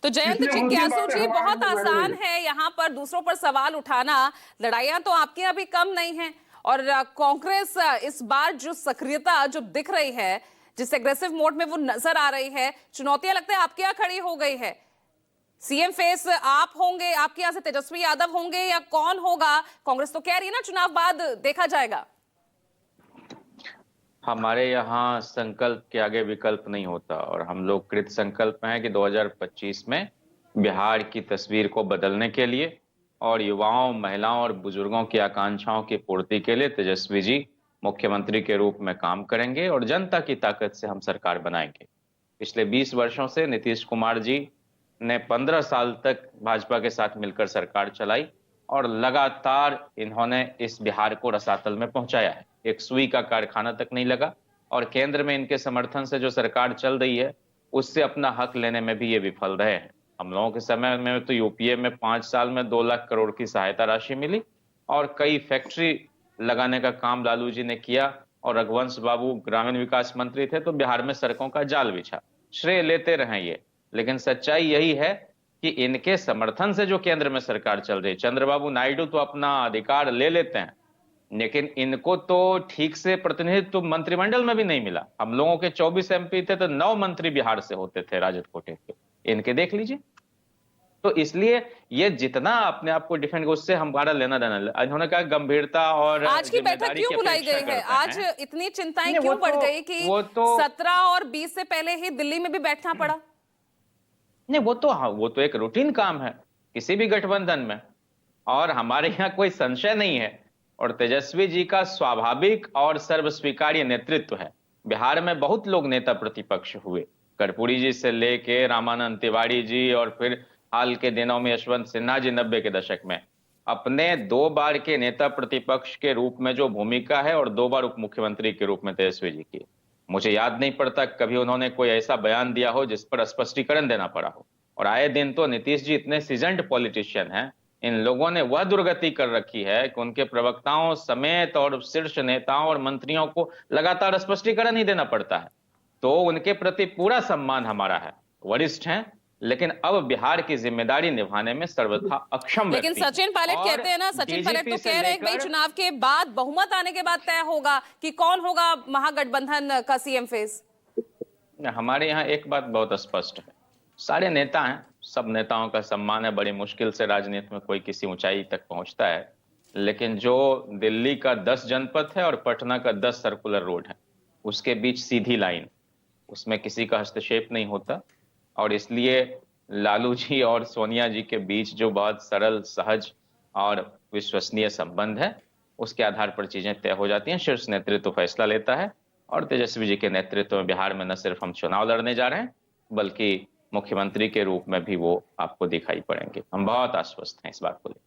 तो जयंत इसलिए उनकी जिज्ञासु बातें जी, हमारे बहुत लिए महंगी आसान हैं। है यहाँ पर दूसरों पर सवाल उठाना। लड़ाइयां तो आपकी अभी कम नहीं है। और कांग्रेस इस बार जो सक्रियता जो दिख रही है, जिस एग्रेसिव मोड में वो नजर आ रही है, चुनौतियां लगता है आपके यहाँ खड़ी हो गई है। सीएम फेस आप होंगे, आपके यहाँ से तेजस्वी यादव होंगे या कौन होगा? कांग्रेस तो कह रही है ना चुनाव बाद देखा जाएगा। हमारे यहाँ संकल्प के आगे विकल्प नहीं होता और हम लोग कृत संकल्प हैं कि 2025 में बिहार की तस्वीर को बदलने के लिए और युवाओं, महिलाओं और बुजुर्गों की आकांक्षाओं की पूर्ति के लिए तेजस्वी जी मुख्यमंत्री के रूप में काम करेंगे और जनता की ताकत से हम सरकार बनाएंगे। पिछले 20 वर्षों से नीतीश कुमार जी ने 15 साल तक भाजपा के साथ मिलकर सरकार चलाई और लगातार इन्होंने इस बिहार को रसातल में पहुंचाया है। एक सुई का कारखाना तक नहीं लगा और केंद्र में इनके समर्थन से जो सरकार चल रही है उससे अपना हक लेने में भी ये विफल रहे हैं। हम लोगों के समय में तो यूपीए में 5 साल में 2 लाख करोड़ की सहायता राशि मिली और कई फैक्ट्री लगाने का काम लालू जी ने किया और रघुवंश बाबू ग्रामीण विकास मंत्री थे तो बिहार में सड़कों का जाल बिछा। श्रेय लेते रहे ये, लेकिन सच्चाई यही है कि इनके समर्थन से जो केंद्र में सरकार चल रही है, चंद्रबाबू नायडू तो अपना अधिकार ले लेते हैं लेकिन इनको तो ठीक से प्रतिनिधित्व तो मंत्रिमंडल में भी नहीं मिला। हम लोगों के 24 एमपी थे तो 9 मंत्री बिहार से होते थे राजद कोटे के, इनके देख लीजिए। तो इसलिए ये जितना अपने आप को डिफेंड, उससे हमारा लेना देना। इन्होंने कहा गंभीरता और आज की बैठक जिम्मेदारी क्यों की बुलाई अपेक्षा गई है? करते आज हैं। इतनी चिंताएं नहीं, क्यों बढ़ गई कि वो तो 17 और 20 से पहले ही दिल्ली में भी बैठना पड़ा? नहीं, वो तो एक रूटीन काम है किसी भी गठबंधन में और हमारे यहाँ कोई संशय नहीं है। और तेजस्वी जी का स्वाभाविक और सर्वस्वीकार्य नेतृत्व है। बिहार में बहुत लोग नेता प्रतिपक्ष हुए, कर्पूरी जी से लेके रामानंद तिवारी जी और फिर हाल के दिनों में यशवंत सिन्हा जी 90 के दशक में। अपने 2 बार के नेता प्रतिपक्ष के रूप में जो भूमिका है और 2 बार उप मुख्यमंत्री के रूप में तेजस्वी जी की, मुझे याद नहीं पड़ता कभी उन्होंने कोई ऐसा बयान दिया हो जिस पर स्पष्टीकरण देना पड़ा हो। और आए दिन तो नीतीश जी इतने सीजन्ड पॉलिटिशियन हैं, इन लोगों ने वह दुर्गति कर रखी है कि उनके प्रवक्ताओं समेत और शीर्ष नेताओं और मंत्रियों को लगातार स्पष्टीकरण ही देना पड़ता है। तो उनके प्रति पूरा सम्मान हमारा है, वरिष्ठ हैं, लेकिन अब बिहार की जिम्मेदारी निभाने में सर्वथा अक्षम लेकिन व्यक्ति हैं। सचिन पायलट और कहते हैं ना, सचिन पायलट तो डीजीपी से कह रहे हैं कि भाई लेकर चुनाव के बाद, बहुमत आने के बाद तय होगा कि कौन होगा महागठबंधन का सीएम फेस। हमारे यहाँ एक बात बहुत स्पष्ट है, सारे नेता हैं, सब नेताओं का सम्मान है, बड़ी मुश्किल से राजनीति में कोई किसी ऊंचाई तक पहुंचता है। लेकिन जो दिल्ली का 10 जनपद है और पटना का 10 सर्कुलर रोड है, उसके बीच सीधी लाइन, उसमें किसी का हस्तक्षेप नहीं होता। और इसलिए लालू जी और सोनिया जी के बीच जो बहुत सरल, सहज और विश्वसनीय संबंध है, उसके आधार पर चीजें तय हो जाती हैं। शीर्ष नेतृत्व फैसला लेता है और तेजस्वी जी के नेतृत्व में बिहार में न सिर्फ हम चुनाव लड़ने जा रहे हैं बल्कि मुख्यमंत्री के रूप में भी वो आपको दिखाई पड़ेंगे। हम बहुत आश्वस्त हैं इस बात को लेकर।